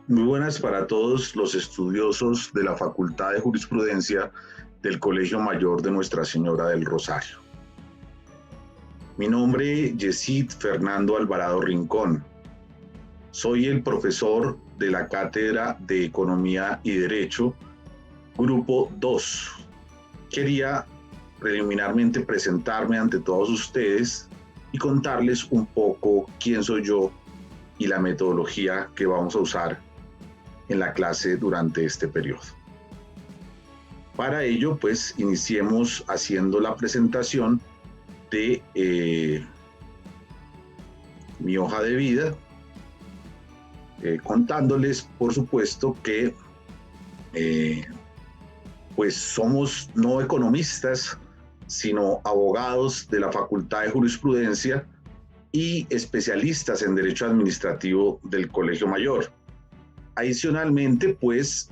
Muy buenas para todos los estudiosos de la Facultad de Jurisprudencia del Colegio Mayor de Nuestra Señora del Rosario. Mi nombre es Yesid Fernando Alvarado Rincón. Soy el profesor de la Cátedra de Economía y Derecho, Grupo 2. Quería preliminarmente presentarme ante todos ustedes y contarles un poco quién soy yo y la metodología que vamos a usar en la clase durante este periodo. Para ello, pues, iniciemos haciendo la presentación de mi hoja de vida, contándoles, por supuesto, que pues somos no economistas, sino abogados de la Facultad de Jurisprudencia y especialistas en Derecho Administrativo del Colegio Mayor. Adicionalmente, pues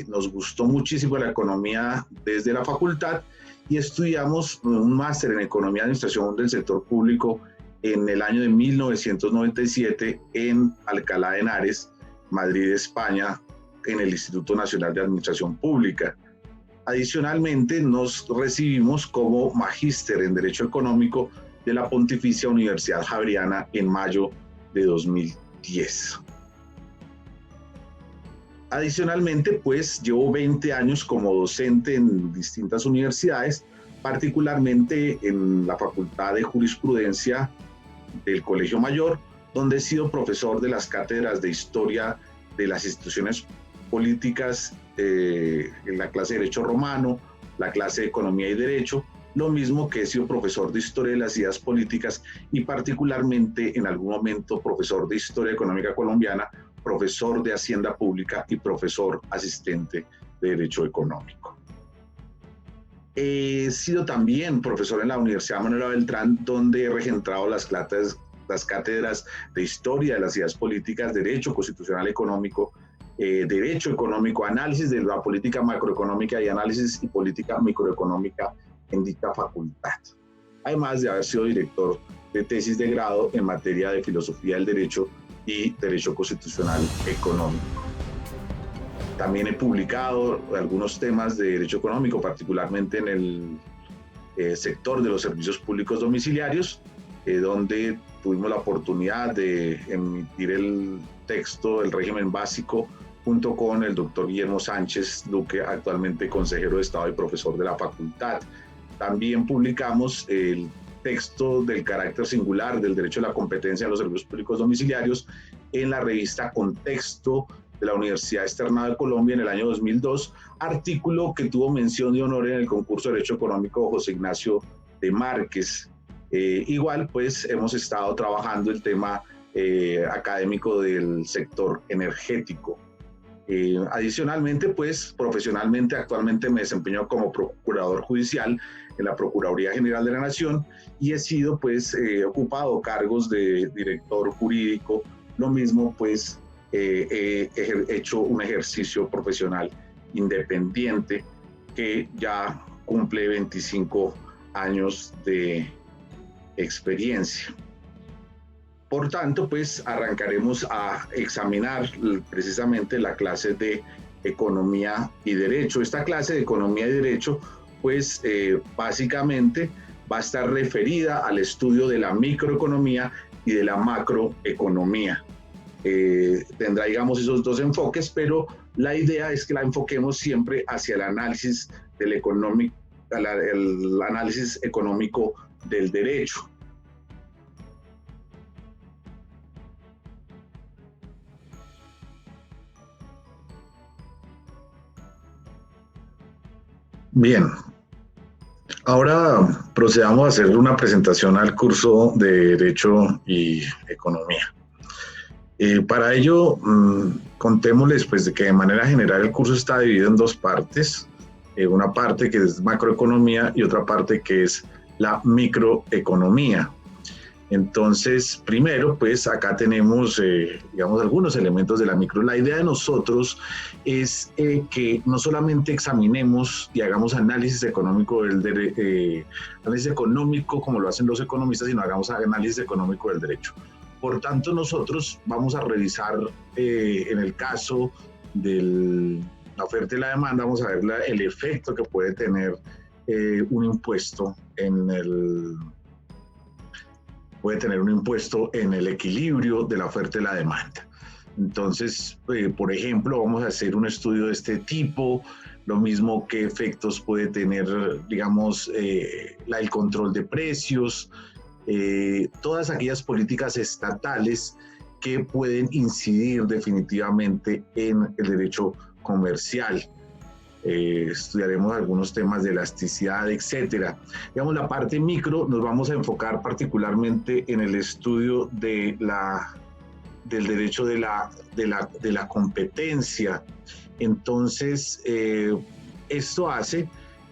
nos gustó muchísimo la economía desde la facultad y estudiamos un máster en Economía y Administración del Sector Público en el año de 1997 en Alcalá de Henares, Madrid, España, en el Instituto Nacional de Administración Pública. Adicionalmente, nos recibimos como magíster en Derecho Económico de la Pontificia Universidad Javeriana en mayo de 2010. Adicionalmente, pues llevo 20 años como docente en distintas universidades, particularmente en la Facultad de Jurisprudencia del Colegio Mayor, donde he sido profesor de las cátedras de Historia de las Instituciones Políticas, en la clase de Derecho Romano, la clase de Economía y Derecho, lo mismo que he sido profesor de Historia de las Ideas Políticas y particularmente en algún momento profesor de Historia Económica Colombiana, profesor de Hacienda Pública y profesor asistente de Derecho Económico. He sido también profesor en la Universidad Manuela Beltrán, donde he regentado las cátedras de Historia de las Ideas Políticas, Derecho Constitucional Económico, Derecho Económico, Análisis de la Política Macroeconómica y Análisis y Política Microeconómica en dicha facultad. Además de haber sido director de tesis de grado en materia de Filosofía del Derecho y Derecho Constitucional Económico. También he publicado algunos temas de derecho económico, particularmente en el sector de los servicios públicos domiciliarios, donde tuvimos la oportunidad de emitir el texto El régimen básico junto con el doctor Guillermo Sánchez Duque, actualmente consejero de Estado y profesor de la facultad. También publicamos el texto del carácter singular del derecho a la competencia en los servicios públicos domiciliarios en la revista Contexto de la Universidad Externada de Colombia en el año 2002, artículo que tuvo mención de honor en el concurso de Derecho Económico José Ignacio de Márquez. Igual, pues, hemos estado trabajando el tema académico del sector energético. Adicionalmente, pues, profesionalmente, actualmente me desempeño como procurador judicial en la Procuraduría General de la Nación y he sido, pues, ocupado cargos de director jurídico. Lo mismo, pues, he hecho un ejercicio profesional independiente que ya cumple 25 años de experiencia. Por tanto, pues arrancaremos a examinar precisamente la clase de Economía y Derecho. Esta clase de Economía y Derecho, pues básicamente va a estar referida al estudio de la microeconomía y de la macroeconomía. Tendrá, digamos, esos dos enfoques, pero la idea es que la enfoquemos siempre hacia el análisis del económico, el análisis económico del derecho. Bien, ahora procedamos a hacer una presentación al curso de Derecho y Economía. Para ello, contémosles pues, de que de manera general el curso está dividido en dos partes, una parte que es macroeconomía y otra parte que es la microeconomía. Entonces, primero, pues acá tenemos, digamos, algunos elementos de la micro. La idea de nosotros es que no solamente examinemos y hagamos análisis económico análisis económico como lo hacen los economistas, sino hagamos análisis económico del derecho. Por tanto, nosotros vamos a revisar en el caso de la oferta y la demanda, vamos a ver el efecto que puede tener un impuesto en el equilibrio de la oferta y la demanda. Entonces, por ejemplo, vamos a hacer un estudio de este tipo, lo mismo qué efectos puede tener, digamos, el control de precios, todas aquellas políticas estatales que pueden incidir definitivamente en el derecho comercial. Estudiaremos algunos temas de elasticidad, etcétera. Digamos, la parte micro nos vamos a enfocar particularmente en el estudio del derecho de la competencia. Entonces, esto hace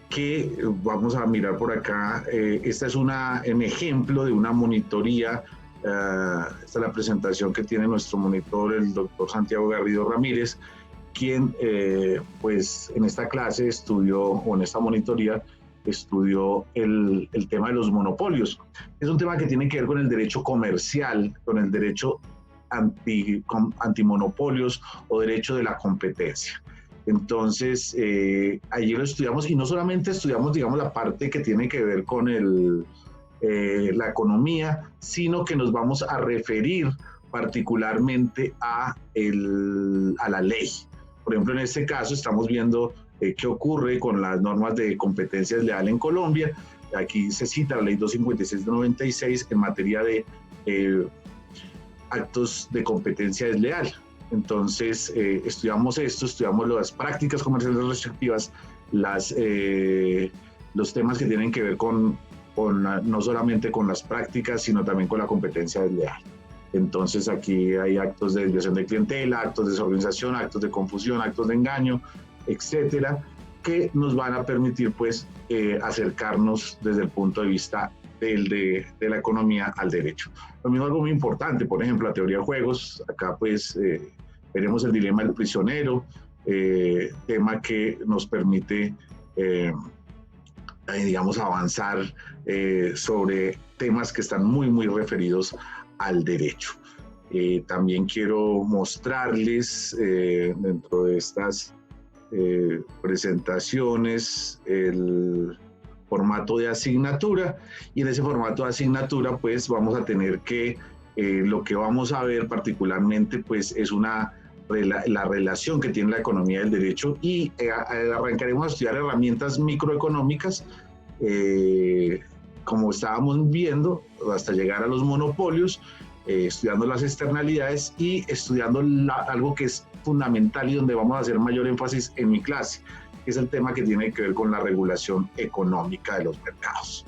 que, vamos a mirar por acá, esta es un ejemplo de una monitoría. Esta es la presentación que tiene nuestro monitor, el doctor Santiago Garrido Ramírez, quien pues en esta clase estudió, o en esta monitoría, estudió el tema de los monopolios. Es un tema que tiene que ver con el derecho comercial, con el derecho antimonopolios o derecho de la competencia. Entonces, allí lo estudiamos, y no solamente estudiamos, digamos, la parte que tiene que ver con la economía, sino que nos vamos a referir particularmente a la ley. Por ejemplo, en este caso estamos viendo qué ocurre con las normas de competencia desleal en Colombia. Aquí se cita la ley 256 de 96 en materia de actos de competencia desleal. Entonces, estudiamos esto, estudiamos las prácticas comerciales restrictivas, los temas que tienen que ver no solamente con las prácticas, sino también con la competencia desleal. Entonces, aquí hay actos de desviación de clientela, actos de desorganización, actos de confusión, actos de engaño, etcétera, que nos van a permitir, pues, acercarnos desde el punto de vista de la economía al derecho. Lo mismo, algo muy importante, por ejemplo, la teoría de juegos. Acá pues veremos el dilema del prisionero, tema que nos permite, digamos, avanzar sobre temas que están muy, muy referidos al derecho. También quiero mostrarles dentro de estas presentaciones el formato de asignatura, y en ese formato de asignatura pues vamos a tener que lo que vamos a ver particularmente pues es la relación que tiene la economía del derecho, y arrancaremos a estudiar herramientas microeconómicas, como estábamos viendo, hasta llegar a los monopolios, estudiando las externalidades y estudiando algo que es fundamental y donde vamos a hacer mayor énfasis en mi clase, que es el tema que tiene que ver con la regulación económica de los mercados.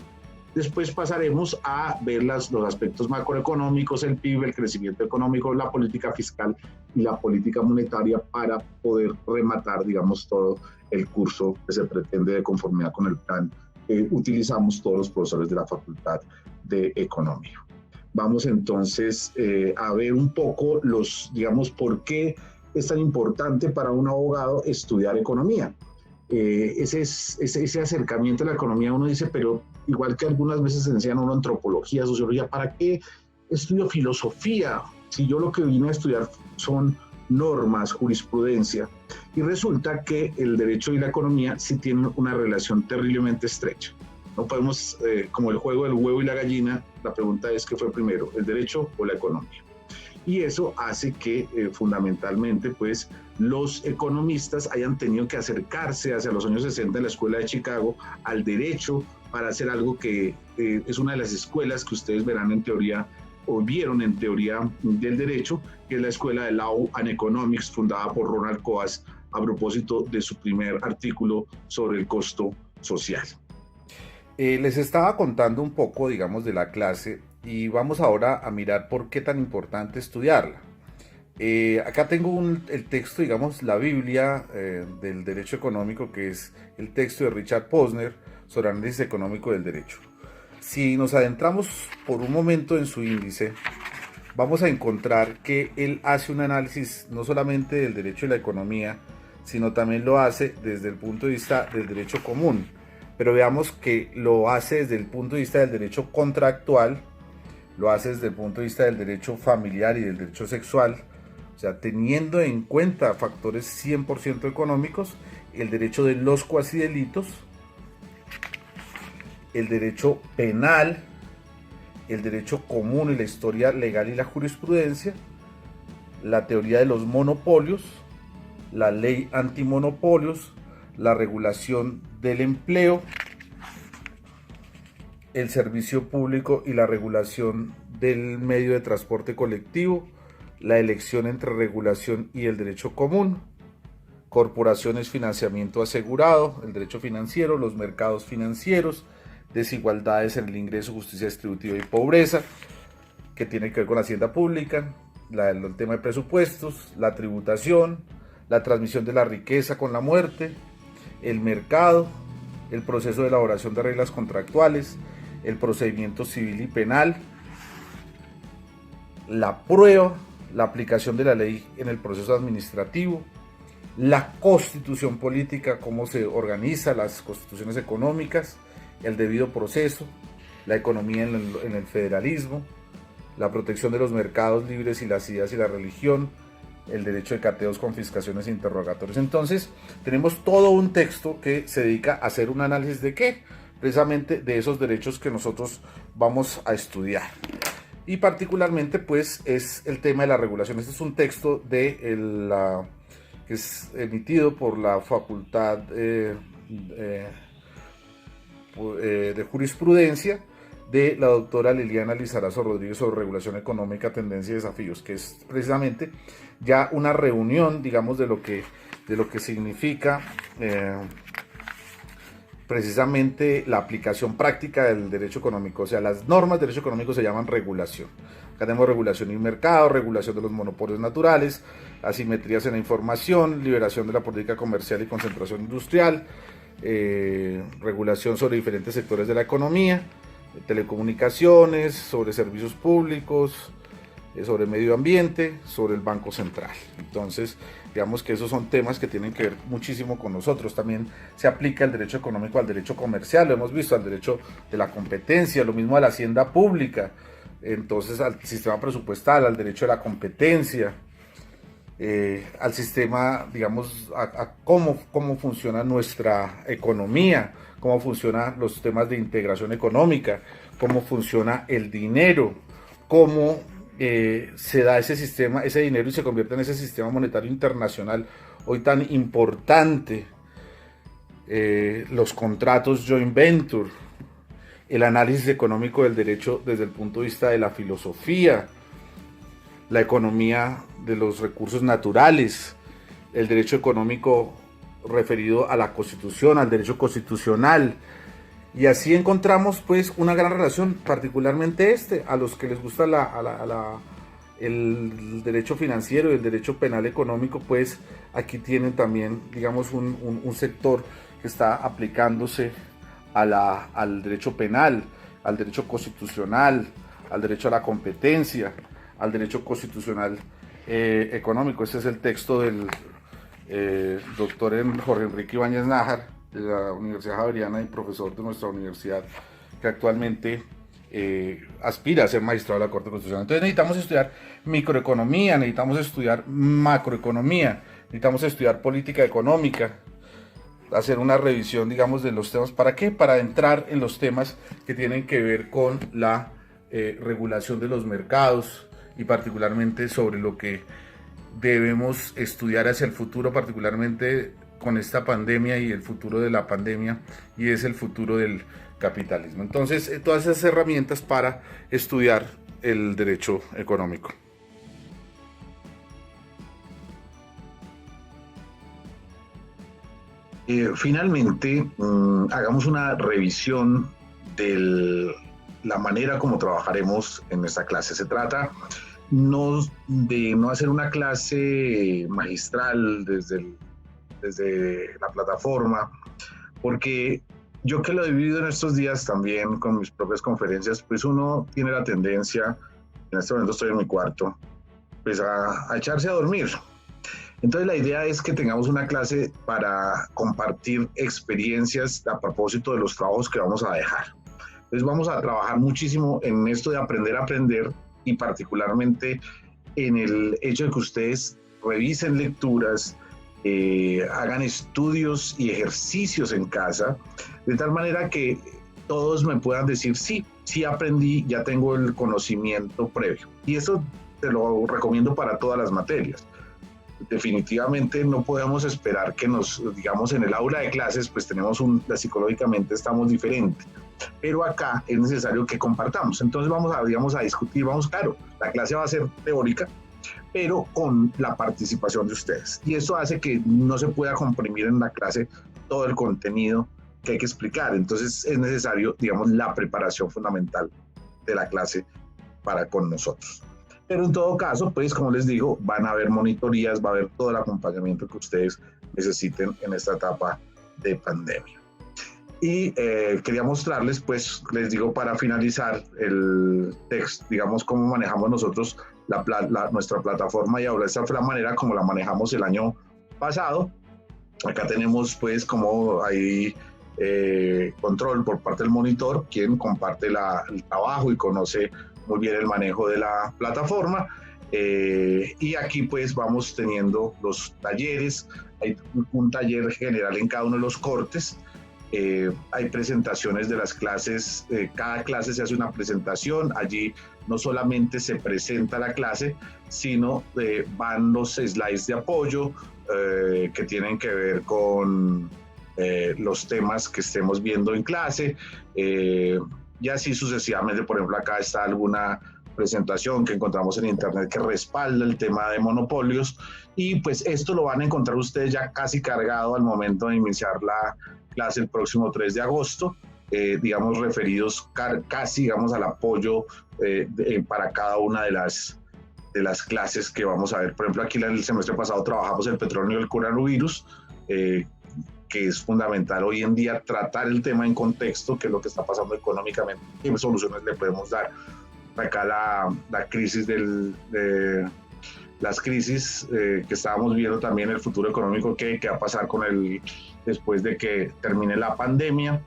Después pasaremos a ver los aspectos macroeconómicos, el PIB, el crecimiento económico, la política fiscal y la política monetaria, para poder rematar, digamos, todo el curso que se pretende de conformidad con el plan que utilizamos todos los profesores de la Facultad de Economía. Vamos entonces a ver un poco digamos, por qué es tan importante para un abogado estudiar economía. Ese acercamiento a la economía, uno dice, pero igual que algunas veces enseñan uno antropología, sociología, ¿para qué estudio filosofía si yo lo que vine a estudiar son normas, jurisprudencia? Y resulta que el derecho y la economía sí tienen una relación terriblemente estrecha. No podemos, como el juego del huevo y la gallina, la pregunta es, ¿qué fue primero, el derecho o la economía? Y eso hace que fundamentalmente pues los economistas hayan tenido que acercarse hacia los años 60 en la Escuela de Chicago al derecho, para hacer algo que es una de las escuelas que ustedes verán en teoría, o vieron en teoría del derecho, que es la Escuela de Law and Economics, fundada por Ronald Coase a propósito de su primer artículo sobre el costo social. Les estaba contando un poco, digamos, de la clase, y vamos ahora a mirar por qué tan importante estudiarla. Acá tengo el texto, digamos, la Biblia del derecho económico, que es el texto de Richard Posner sobre análisis económico del derecho. Si nos adentramos por un momento en su índice, vamos a encontrar que él hace un análisis no solamente del derecho y la economía, sino también lo hace desde el punto de vista del derecho común. Pero veamos que lo hace desde el punto de vista del derecho contractual, lo hace desde el punto de vista del derecho familiar y del derecho sexual, o sea, teniendo en cuenta factores 100% económicos, el derecho de los cuasidelitos, el derecho penal, el derecho común y la historia legal y la jurisprudencia, la teoría de los monopolios, la ley antimonopolios, la regulación del empleo, el servicio público y la regulación del medio de transporte colectivo, la elección entre regulación y el derecho común, corporaciones, financiamiento asegurado, el derecho financiero, los mercados financieros, desigualdades en el ingreso, justicia distributiva y pobreza, que tiene que ver con la hacienda pública, el tema de presupuestos, la tributación, la transmisión de la riqueza con la muerte, el mercado, el proceso de elaboración de reglas contractuales, el procedimiento civil y penal, la prueba, la aplicación de la ley en el proceso administrativo, la constitución política, cómo se organiza las constituciones económicas, el debido proceso, la economía en el federalismo, la protección de los mercados libres y las ideas y la religión, el derecho de cateos, confiscaciones e interrogatorios. Entonces, tenemos todo un texto que se dedica a hacer un análisis de qué, precisamente de esos derechos que nosotros vamos a estudiar. Y particularmente, pues, es el tema de la regulación. Este es un texto que es emitido por la Facultad de Jurisprudencia de la doctora Liliana Lizarazo Rodríguez sobre regulación económica, tendencia y desafíos, que es precisamente ya una reunión, digamos, de lo que significa precisamente la aplicación práctica del derecho económico. O sea, las normas de derecho económico se llaman regulación. Acá tenemos regulación y mercado, regulación de los monopolios naturales, asimetrías en la información, liberación de la política comercial y concentración industrial, regulación sobre diferentes sectores de la economía, telecomunicaciones, sobre servicios públicos, sobre medio ambiente, sobre el Banco Central. Entonces, digamos que esos son temas que tienen que ver muchísimo con nosotros. También se aplica el derecho económico al derecho comercial, lo hemos visto, al derecho de la competencia, lo mismo a la hacienda pública, entonces al sistema presupuestal, al derecho de la competencia, al sistema, digamos, a cómo funciona nuestra economía, cómo funcionan los temas de integración económica, cómo funciona el dinero, cómo se da ese sistema, ese dinero y se convierte en ese sistema monetario internacional hoy tan importante, los contratos joint venture, el análisis económico del derecho desde el punto de vista de la filosofía, la economía de los recursos naturales, el derecho económico referido a la Constitución, al derecho constitucional, y así encontramos pues una gran relación, particularmente a los que les gusta el derecho financiero y el derecho penal económico, pues aquí tienen también, digamos, un sector que está aplicándose al derecho penal, al derecho constitucional, al derecho a la competencia, al derecho constitucional económico. Este es el texto del doctor Jorge Enrique Ibáñez Nájar, de la Universidad Javeriana y profesor de nuestra universidad, que actualmente aspira a ser magistrado de la Corte Constitucional. Entonces necesitamos estudiar microeconomía, necesitamos estudiar macroeconomía, necesitamos estudiar política económica, hacer una revisión, digamos, de los temas. ¿Para qué? Para entrar en los temas que tienen que ver con la regulación de los mercados y particularmente sobre lo que debemos estudiar hacia el futuro, particularmente con esta pandemia y el futuro de la pandemia, y es el futuro del capitalismo. Entonces, todas esas herramientas para estudiar el derecho económico. Finalmente, hagamos una revisión de la manera como trabajaremos en esta clase. Se trata de no hacer una clase magistral desde la plataforma, porque yo que lo he vivido en estos días también con mis propias conferencias, pues uno tiene la tendencia, en este momento estoy en mi cuarto, pues a echarse a dormir. Entonces la idea es que tengamos una clase para compartir experiencias a propósito de los trabajos que vamos a dejar. Entonces vamos a trabajar muchísimo en esto de aprender a aprender y particularmente en el hecho de que ustedes revisen lecturas, hagan estudios y ejercicios en casa, de tal manera que todos me puedan decir, sí, sí aprendí, ya tengo el conocimiento previo. Y eso te lo recomiendo para todas las materias. Definitivamente no podemos esperar que nos, digamos, en el aula de clases, pues tenemos psicológicamente estamos diferentes, pero acá es necesario que compartamos. Entonces vamos a, digamos, a discutir, claro, la clase va a ser teórica, pero con la participación de ustedes. Y eso hace que no se pueda comprimir en la clase todo el contenido que hay que explicar. Entonces es necesario, digamos, la preparación fundamental de la clase para con nosotros. Pero en todo caso, pues como les digo, van a haber monitorías, va a haber todo el acompañamiento que ustedes necesiten en esta etapa de pandemia. Y quería mostrarles, pues les digo, para finalizar el texto, digamos, cómo manejamos nosotros nuestra plataforma y ahora esta fue la manera como la manejamos el año pasado. Acá tenemos pues como hay control por parte del monitor, quien comparte el trabajo y conoce muy bien el manejo de la plataforma. Y aquí pues vamos teniendo los talleres, hay un taller general en cada uno de los cortes. Hay presentaciones de las clases, cada clase se hace una presentación, allí no solamente se presenta la clase, sino van los slides de apoyo que tienen que ver con los temas que estemos viendo en clase, y así sucesivamente. Por ejemplo, acá está alguna presentación que encontramos en internet que respalda el tema de monopolios, y pues esto lo van a encontrar ustedes ya casi cargado al momento de iniciar la clase el próximo 3 de agosto, digamos referidos casi digamos al apoyo para cada una de las clases que vamos a ver. Por ejemplo, aquí el semestre pasado trabajamos el petróleo y el coronavirus, que es fundamental hoy en día tratar el tema en contexto, qué es lo que está pasando económicamente, qué soluciones le podemos dar. Acá la crisis las crisis que estábamos viendo también, el futuro económico, qué va a pasar después de que termine la pandemia.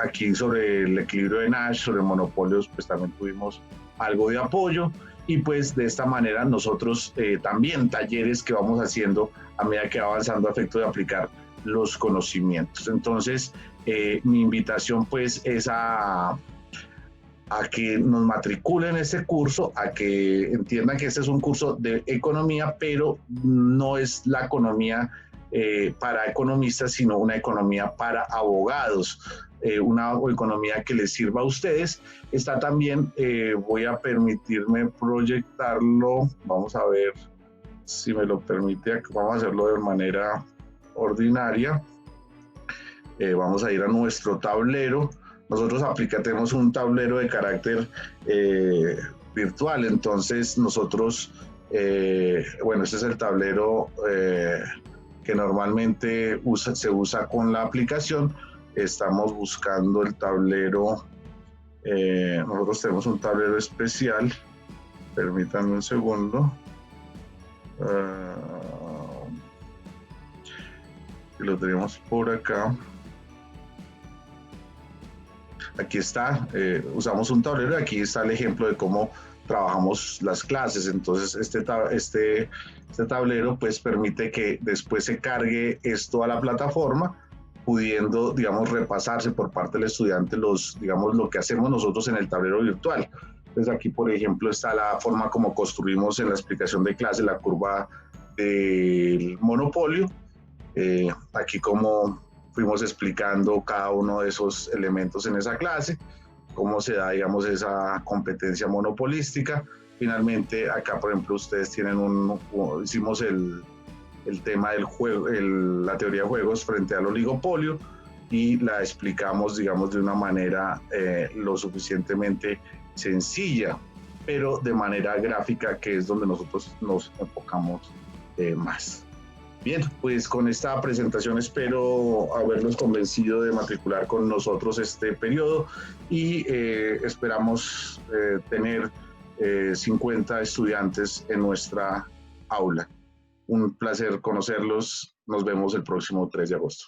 Aquí sobre el equilibrio de Nash, sobre monopolios, pues también tuvimos algo de apoyo, y pues de esta manera nosotros también talleres que vamos haciendo a medida que va avanzando a efecto de aplicar los conocimientos. Entonces mi invitación pues es a que nos matriculen este curso, a que entiendan que este es un curso de economía, pero no es la economía para economistas, sino una economía para abogados, una economía que les sirva a ustedes. Está también, voy a permitirme proyectarlo, vamos a ver si me lo permite, vamos a hacerlo de manera ordinaria. Vamos a ir a nuestro tablero. Nosotros tenemos un tablero de carácter virtual, entonces nosotros, bueno, este es el tablero que normalmente se usa con la aplicación. Estamos buscando el tablero, nosotros tenemos un tablero especial, permítanme un segundo. Lo tenemos por acá. Aquí está, usamos un tablero y aquí está el ejemplo de cómo trabajamos las clases. Entonces este tablero pues permite que después se cargue esto a la plataforma, pudiendo, digamos, repasarse por parte del estudiante digamos, lo que hacemos nosotros en el tablero virtual. Entonces aquí, por ejemplo, está la forma como construimos en la explicación de clase la curva del monopolio. Aquí como fuimos explicando cada uno de esos elementos en esa clase, cómo se da, digamos, esa competencia monopolística. Finalmente, acá, por ejemplo, ustedes tienen hicimos el tema del juego, la teoría de juegos frente al oligopolio, y la explicamos, digamos, de una manera lo suficientemente sencilla, pero de manera gráfica, que es donde nosotros nos enfocamos más. Bien, pues con esta presentación espero haberlos convencido de matricular con nosotros este periodo, y esperamos tener 50 estudiantes en nuestra aula. Un placer conocerlos. Nos vemos el próximo 3 de agosto.